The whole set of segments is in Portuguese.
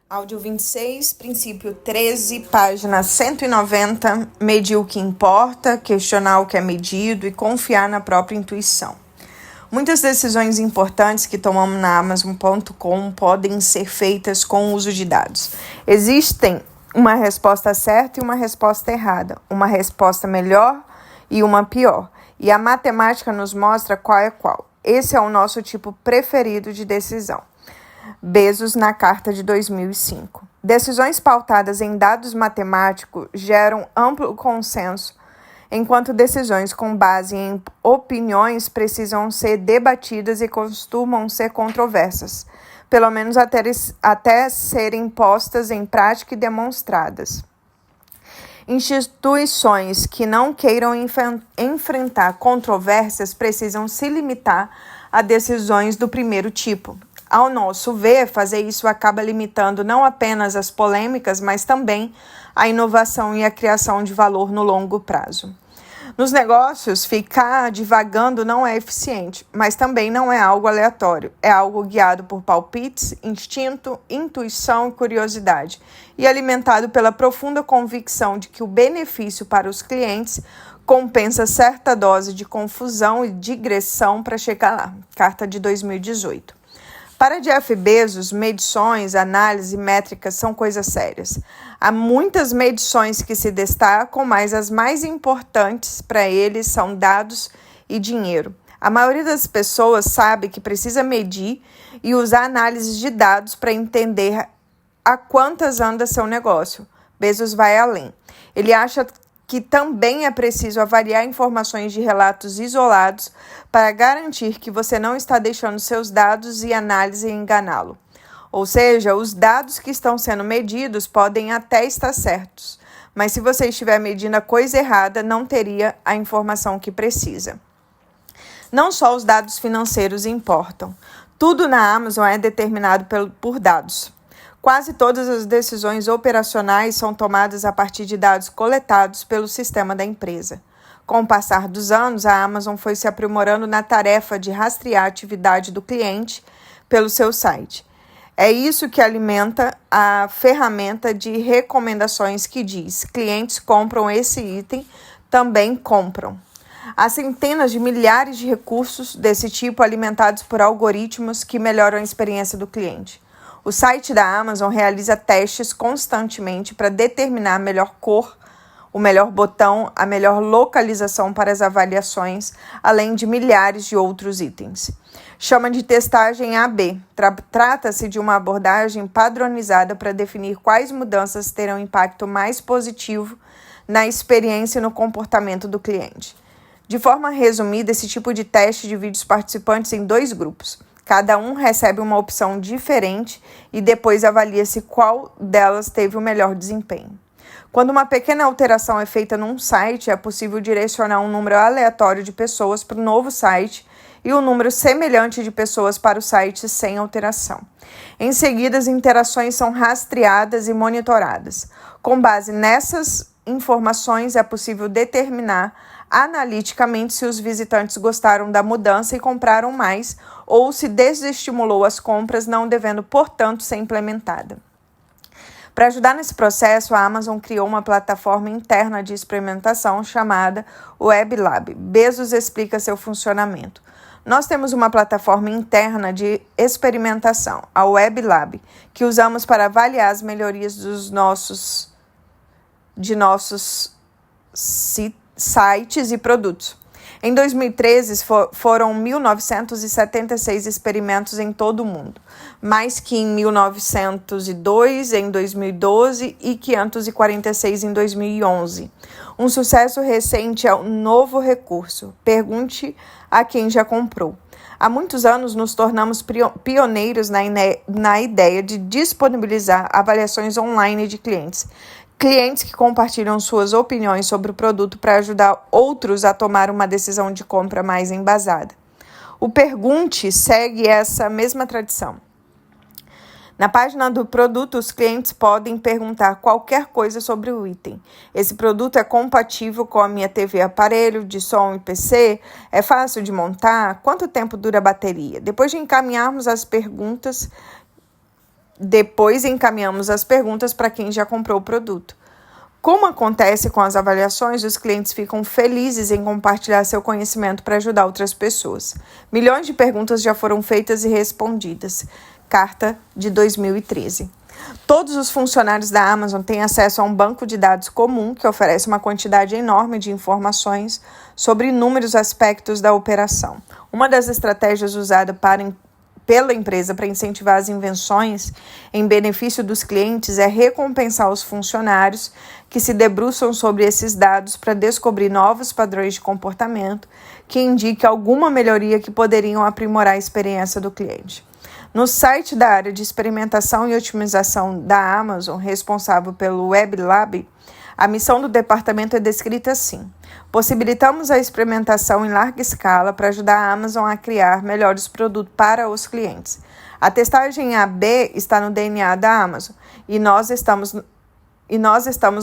Áudio 26, princípio 13, página 190, medir o que importa, questionar o que é medido e confiar na própria intuição. Muitas decisões importantes que tomamos na Amazon.com podem ser feitas com o uso de dados. Existem uma resposta certa e uma resposta errada, uma resposta melhor e uma pior. E a matemática nos mostra qual é qual. Esse é o nosso tipo preferido de decisão. Bezos na carta de 2005. Decisões pautadas em dados matemáticos geram amplo consenso, enquanto decisões com base em opiniões precisam ser debatidas e costumam ser controversas, pelo menos até serem postas em prática e demonstradas. Instituições que não queiram enfrentar controvérsias precisam se limitar a decisões do primeiro tipo. Ao nosso ver, fazer isso acaba limitando não apenas as polêmicas, mas também a inovação e a criação de valor no longo prazo. Nos negócios, ficar divagando não é eficiente, mas também não é algo aleatório. É algo guiado por palpites, instinto, intuição e curiosidade, e alimentado pela profunda convicção de que o benefício para os clientes compensa certa dose de confusão e digressão para chegar lá. Carta de 2018. Para Jeff Bezos, medições, análise e métricas são coisas sérias. Há muitas medições que se destacam, mas as mais importantes para ele são dados e dinheiro. A maioria das pessoas sabe que precisa medir e usar análises de dados para entender a quantas anda seu negócio. Bezos vai além. Ele acha que também é preciso avaliar informações de relatos isolados para garantir que você não está deixando seus dados e análise enganá-lo. Ou seja, os dados que estão sendo medidos podem até estar certos, mas se você estiver medindo a coisa errada, não teria a informação que precisa. Não só os dados financeiros importam. Tudo na Amazon é determinado por dados. Quase todas as decisões operacionais são tomadas a partir de dados coletados pelo sistema da empresa. Com o passar dos anos, a Amazon foi se aprimorando na tarefa de rastrear a atividade do cliente pelo seu site. É isso que alimenta a ferramenta de recomendações que diz: clientes compram esse item, também compram. Há centenas de milhares de recursos desse tipo alimentados por algoritmos que melhoram a experiência do cliente. O site da Amazon realiza testes constantemente para determinar a melhor cor, o melhor botão, a melhor localização para as avaliações, além de milhares de outros itens. Chama de testagem A/B. Trata-se de uma abordagem padronizada para definir quais mudanças terão impacto mais positivo na experiência e no comportamento do cliente. De forma resumida, esse tipo de teste divide os participantes em dois grupos. Cada um recebe uma opção diferente e depois avalia-se qual delas teve o melhor desempenho. Quando uma pequena alteração é feita num site, é possível direcionar um número aleatório de pessoas para o novo site e um número semelhante de pessoas para o site sem alteração. Em seguida, as interações são rastreadas e monitoradas. Com base nessas informações, é possível determinar analiticamente se os visitantes gostaram da mudança e compraram mais, ou se desestimulou as compras, não devendo, portanto, ser implementada. Para ajudar nesse processo, a Amazon criou uma plataforma interna de experimentação chamada Web Lab. Bezos explica seu funcionamento. Nós temos uma plataforma interna de experimentação, a Web Lab, que usamos para avaliar as melhorias de nossos sites e produtos. Em 2013, foram 1.976 experimentos em todo o mundo, mais que em 1902, em 2012 e 546 em 2011. Um sucesso recente é um novo recurso. Pergunte a quem já comprou. Há muitos anos nos tornamos pioneiros na ideia de disponibilizar avaliações online de clientes. Clientes que compartilham suas opiniões sobre o produto para ajudar outros a tomar uma decisão de compra mais embasada. O Pergunte segue essa mesma tradição. Na página do produto, os clientes podem perguntar qualquer coisa sobre o item. Esse produto é compatível com a minha TV aparelho, de som e PC? É fácil de montar? Quanto tempo dura a bateria? Depois de encaminharmos as perguntas Depois encaminhamos as perguntas para quem já comprou o produto. Como acontece com as avaliações, os clientes ficam felizes em compartilhar seu conhecimento para ajudar outras pessoas. Milhões de perguntas já foram feitas e respondidas. Carta de 2013. Todos os funcionários da Amazon têm acesso a um banco de dados comum que oferece uma quantidade enorme de informações sobre inúmeros aspectos da operação. Uma das estratégias usadas pela empresa para incentivar as invenções em benefício dos clientes é recompensar os funcionários que se debruçam sobre esses dados para descobrir novos padrões de comportamento que indiquem alguma melhoria que poderiam aprimorar a experiência do cliente. No site da área de experimentação e otimização da Amazon, responsável pelo Web Lab, a missão do departamento é descrita assim: possibilitamos a experimentação em larga escala para ajudar a Amazon a criar melhores produtos para os clientes. A testagem A/B está no DNA da Amazon e nós estamos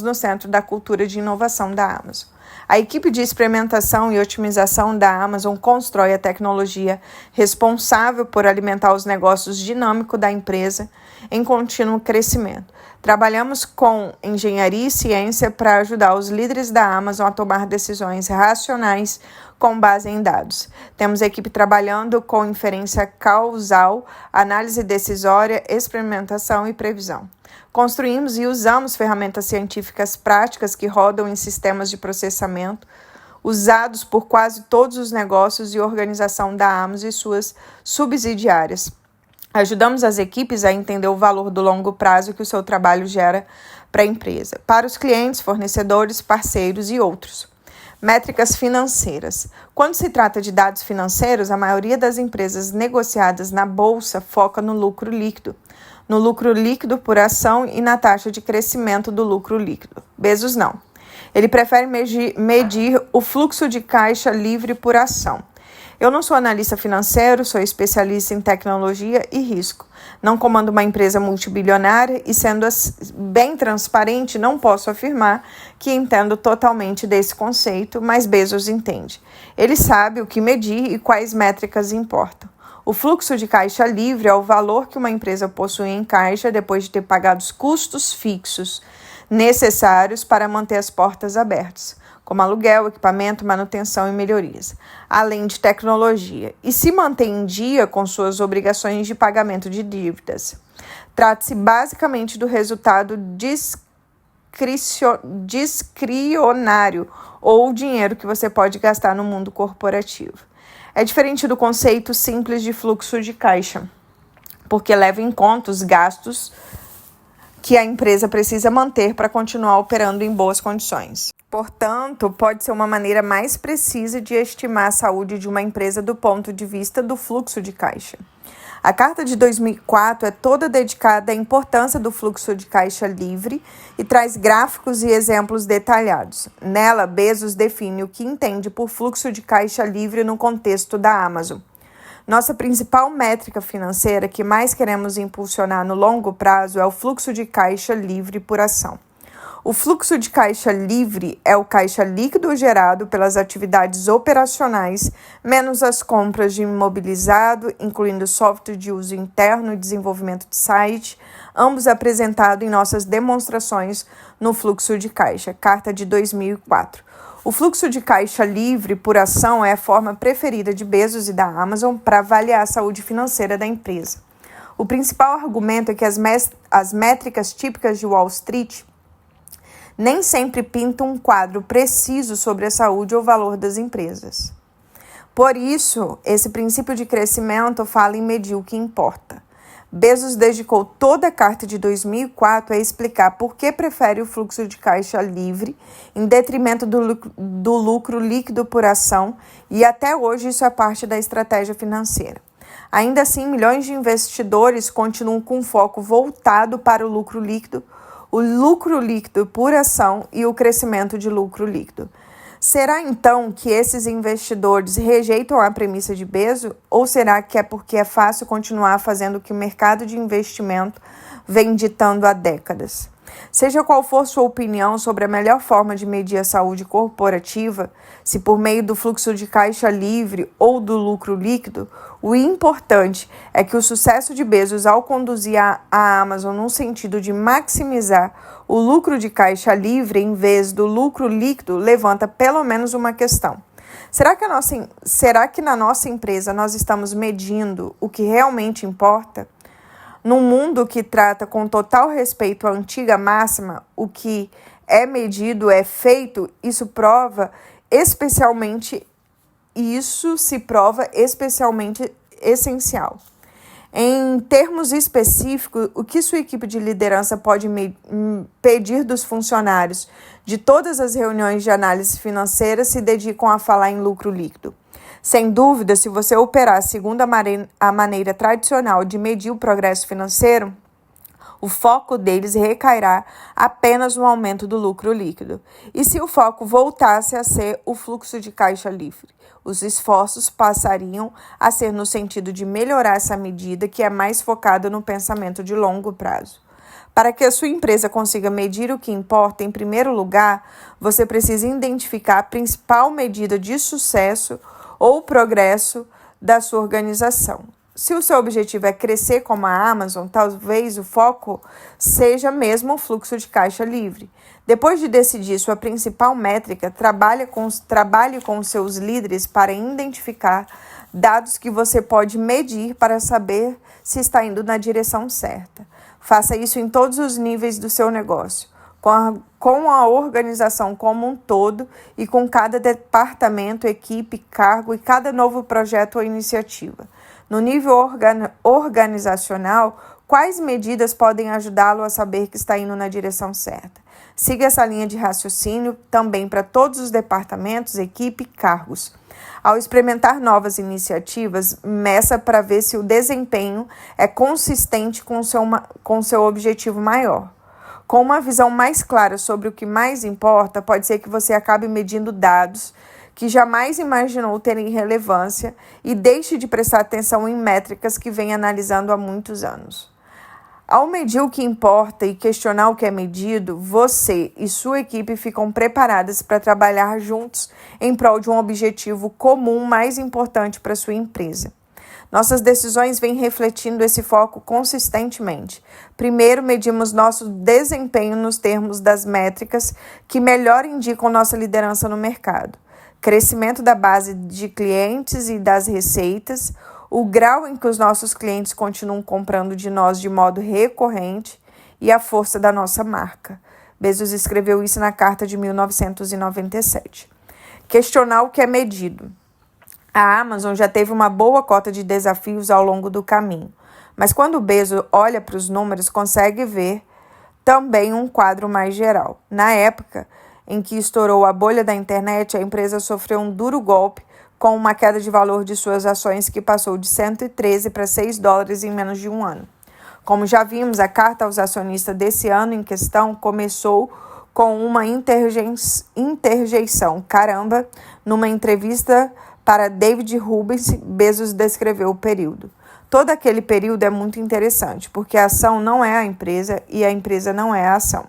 no centro da cultura de inovação da Amazon. A equipe de experimentação e otimização da Amazon constrói a tecnologia responsável por alimentar os negócios dinâmicos da empresa em contínuo crescimento. Trabalhamos com engenharia e ciência para ajudar os líderes da Amazon a tomar decisões racionais com base em dados. Temos equipe trabalhando com inferência causal, análise decisória, experimentação e previsão. Construímos e usamos ferramentas científicas práticas que rodam em sistemas de processamento usados por quase todos os negócios e organização da Amazon e suas subsidiárias. Ajudamos as equipes a entender o valor do longo prazo que o seu trabalho gera para a empresa, para os clientes, fornecedores, parceiros e outros. Métricas financeiras. Quando se trata de dados financeiros, a maioria das empresas negociadas na bolsa foca no lucro líquido por ação e na taxa de crescimento do lucro líquido. Bezos não. Ele prefere medir o fluxo de caixa livre por ação. Eu não sou analista financeiro, sou especialista em tecnologia e risco. Não comando uma empresa multibilionária e, sendo bem transparente, não posso afirmar que entendo totalmente desse conceito, mas Bezos entende. Ele sabe o que medir e quais métricas importam. O fluxo de caixa livre é o valor que uma empresa possui em caixa depois de ter pagado os custos fixos necessários para manter as portas abertas, como aluguel, equipamento, manutenção e melhorias, além de tecnologia, e se mantém em dia com suas obrigações de pagamento de dívidas. Trata-se basicamente do resultado discricionário ou dinheiro que você pode gastar no mundo corporativo. É diferente do conceito simples de fluxo de caixa, porque leva em conta os gastos que a empresa precisa manter para continuar operando em boas condições. Portanto, pode ser uma maneira mais precisa de estimar a saúde de uma empresa do ponto de vista do fluxo de caixa. A Carta de 2004 é toda dedicada à importância do fluxo de caixa livre e traz gráficos e exemplos detalhados. Nela, Bezos define o que entende por fluxo de caixa livre no contexto da Amazon. Nossa principal métrica financeira que mais queremos impulsionar no longo prazo é o fluxo de caixa livre por ação. O fluxo de caixa livre é o caixa líquido gerado pelas atividades operacionais, menos as compras de imobilizado, incluindo software de uso interno e desenvolvimento de site, ambos apresentados em nossas demonstrações no fluxo de caixa, Carta de 2004. O fluxo de caixa livre por ação é a forma preferida de Bezos e da Amazon para avaliar a saúde financeira da empresa. O principal argumento é que as métricas típicas de Wall Street nem sempre pintam um quadro preciso sobre a saúde ou valor das empresas. Por isso, esse princípio de crescimento fala em medir o que importa. Bezos dedicou toda a Carta de 2004 a explicar por que prefere o fluxo de caixa livre em detrimento do lucro líquido por ação, e até hoje isso é parte da estratégia financeira. Ainda assim, milhões de investidores continuam com foco voltado para o lucro líquido por ação e o crescimento de lucro líquido. Será então que esses investidores rejeitam a premissa de Bezos, ou será que é porque é fácil continuar fazendo o que o mercado de investimento vem ditando há décadas. Seja qual for sua opinião sobre a melhor forma de medir a saúde corporativa, se por meio do fluxo de caixa livre ou do lucro líquido, o importante é que o sucesso de Bezos ao conduzir a Amazon no sentido de maximizar o lucro de caixa livre em vez do lucro líquido levanta pelo menos uma questão. Será que na nossa empresa nós estamos medindo o que realmente importa? Num mundo que trata com total respeito a antiga máxima, o que é medido é feito, isso se prova especialmente essencial. Em termos específicos, o que sua equipe de liderança pode pedir dos funcionários de todas as reuniões de análise financeira se dedicam a falar em lucro líquido? Sem dúvida, se você operar segundo a maneira tradicional de medir o progresso financeiro, o foco deles recairá apenas no aumento do lucro líquido. E se o foco voltasse a ser o fluxo de caixa livre, os esforços passariam a ser no sentido de melhorar essa medida que é mais focada no pensamento de longo prazo. Para que a sua empresa consiga medir o que importa, em primeiro lugar, você precisa identificar a principal medida de sucesso ou progresso da sua organização. Se o seu objetivo é crescer como a Amazon, talvez o foco seja mesmo o fluxo de caixa livre. Depois de decidir sua principal métrica, trabalhe com seus líderes para identificar dados que você pode medir para saber se está indo na direção certa. Faça isso em todos os níveis do seu negócio, com a organização como um todo e com cada departamento, equipe, cargo e cada novo projeto ou iniciativa. No nível organizacional, quais medidas podem ajudá-lo a saber que está indo na direção certa? Siga essa linha de raciocínio também para todos os departamentos, equipe e cargos. Ao experimentar novas iniciativas, meça para ver se o desempenho é consistente com seu objetivo maior. Com uma visão mais clara sobre o que mais importa, pode ser que você acabe medindo dados que jamais imaginou terem relevância e deixe de prestar atenção em métricas que vem analisando há muitos anos. Ao medir o que importa e questionar o que é medido, você e sua equipe ficam preparadas para trabalhar juntos em prol de um objetivo comum mais importante para sua empresa. Nossas decisões vêm refletindo esse foco consistentemente. Primeiro, medimos nosso desempenho nos termos das métricas que melhor indicam nossa liderança no mercado. Crescimento da base de clientes e das receitas, o grau em que os nossos clientes continuam comprando de nós de modo recorrente e a força da nossa marca. Bezos escreveu isso na carta de 1997. Questionar o que é medido. A Amazon já teve uma boa cota de desafios ao longo do caminho, mas quando Bezos olha para os números, consegue ver também um quadro mais geral. Na época em que estourou a bolha da internet, a empresa sofreu um duro golpe com uma queda de valor de suas ações que passou de 113 para $6 em menos de um ano. Como já vimos, a carta aos acionistas desse ano em questão começou com uma interjeição. Caramba, numa entrevista para David Rubens, Bezos descreveu o período. Todo aquele período é muito interessante, porque a ação não é a empresa e a empresa não é a ação.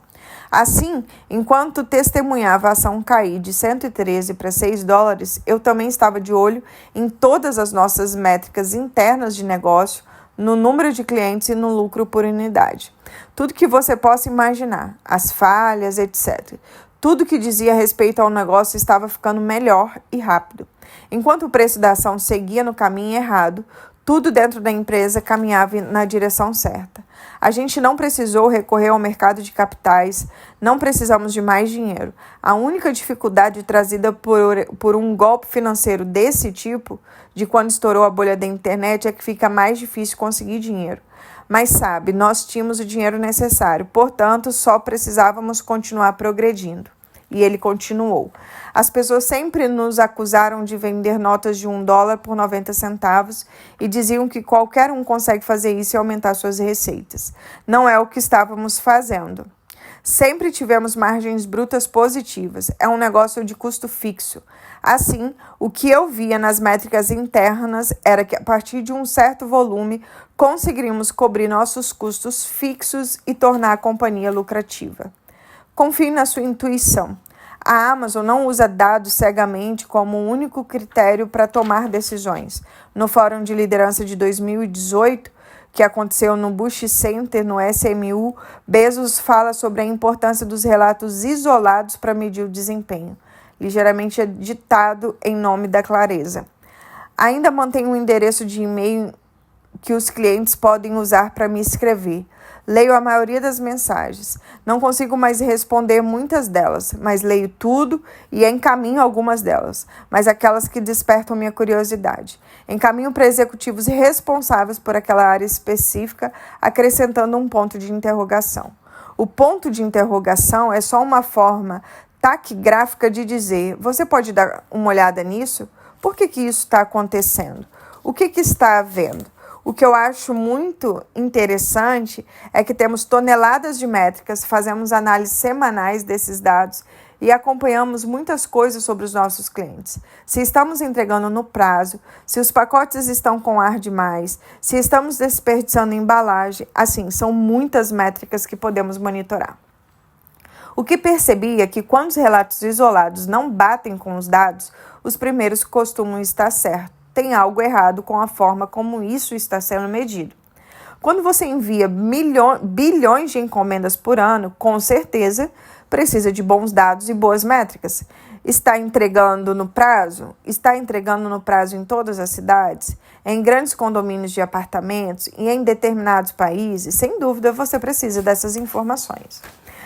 Assim, enquanto testemunhava a ação cair de 113 para $6, eu também estava de olho em todas as nossas métricas internas de negócio, no número de clientes e no lucro por unidade. Tudo que você possa imaginar, as falhas, etc. Tudo que dizia respeito ao negócio estava ficando melhor e rápido. Enquanto o preço da ação seguia no caminho errado, tudo dentro da empresa caminhava na direção certa. A gente não precisou recorrer ao mercado de capitais, não precisamos de mais dinheiro. A única dificuldade trazida por um golpe financeiro desse tipo, de quando estourou a bolha da internet, é que fica mais difícil conseguir dinheiro. Mas sabe, nós tínhamos o dinheiro necessário, portanto, só precisávamos continuar progredindo. E ele continuou. As pessoas sempre nos acusaram de vender notas de $1 por 90 centavos e diziam que qualquer um consegue fazer isso e aumentar suas receitas. Não é o que estávamos fazendo. Sempre tivemos margens brutas positivas. É um negócio de custo fixo. Assim, o que eu via nas métricas internas era que a partir de um certo volume conseguiríamos cobrir nossos custos fixos e tornar a companhia lucrativa. Confie na sua intuição. A Amazon não usa dados cegamente como o único critério para tomar decisões. No Fórum de Liderança de 2018, que aconteceu no Bush Center, no SMU, Bezos fala sobre a importância dos relatos isolados para medir o desempenho, ligeiramente editado em nome da clareza. Ainda mantenho um endereço de e-mail que os clientes podem usar para me escrever. Leio a maioria das mensagens. Não consigo mais responder muitas delas, mas leio tudo e encaminho algumas delas, mas aquelas que despertam minha curiosidade. Encaminho para executivos responsáveis por aquela área específica, acrescentando um ponto de interrogação. O ponto de interrogação é só uma forma taquigráfica de dizer: você pode dar uma olhada nisso? Por que isso está acontecendo? O que está havendo? O que eu acho muito interessante é que temos toneladas de métricas, fazemos análises semanais desses dados e acompanhamos muitas coisas sobre os nossos clientes. Se estamos entregando no prazo, se os pacotes estão com ar demais, se estamos desperdiçando embalagem, assim, são muitas métricas que podemos monitorar. O que percebi é que quando os relatos isolados não batem com os dados, os primeiros costumam estar certos. Tem algo errado com a forma como isso está sendo medido. Quando você envia bilhões de encomendas por ano, com certeza precisa de bons dados e boas métricas. Está entregando no prazo? Está entregando no prazo em todas as cidades? Em grandes condomínios de apartamentos e em determinados países? Sem dúvida, você precisa dessas informações.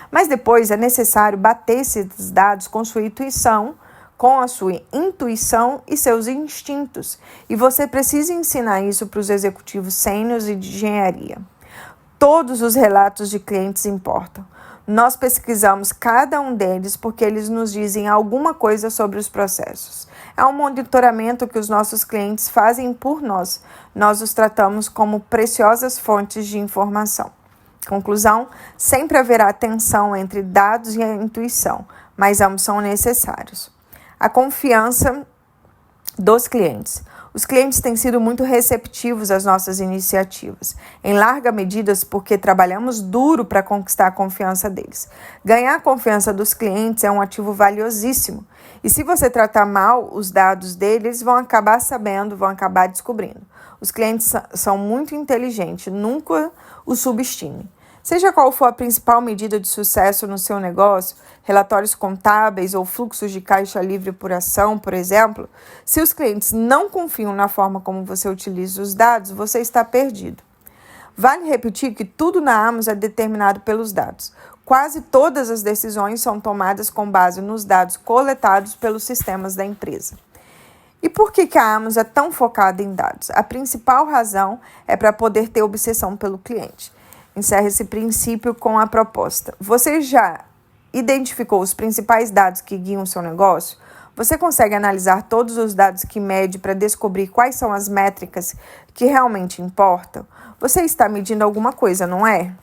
Mas depois é necessário bater esses dados com sua intuição, e seus instintos. E você precisa ensinar isso para os executivos sêniores e de engenharia. Todos os relatos de clientes importam. Nós pesquisamos cada um deles porque eles nos dizem alguma coisa sobre os processos. É um monitoramento que os nossos clientes fazem por nós. Nós os tratamos como preciosas fontes de informação. Conclusão: sempre haverá tensão entre dados e a intuição, mas ambos são necessários. A confiança dos clientes. Os clientes têm sido muito receptivos às nossas iniciativas, em larga medida porque trabalhamos duro para conquistar a confiança deles. Ganhar a confiança dos clientes é um ativo valiosíssimo, e se você tratar mal os dados deles, vão acabar sabendo, vão acabar descobrindo. Os clientes são muito inteligentes, nunca os subestime. Seja qual for a principal medida de sucesso no seu negócio, relatórios contábeis ou fluxos de caixa livre por ação, por exemplo, se os clientes não confiam na forma como você utiliza os dados, você está perdido. Vale repetir que tudo na Amazon é determinado pelos dados. Quase todas as decisões são tomadas com base nos dados coletados pelos sistemas da empresa. E por que a Amazon é tão focada em dados? A principal razão é para poder ter obsessão pelo cliente. Encerra esse princípio com a proposta. Você já identificou os principais dados que guiam o seu negócio? Você consegue analisar todos os dados que mede para descobrir quais são as métricas que realmente importam? Você está medindo alguma coisa, não é?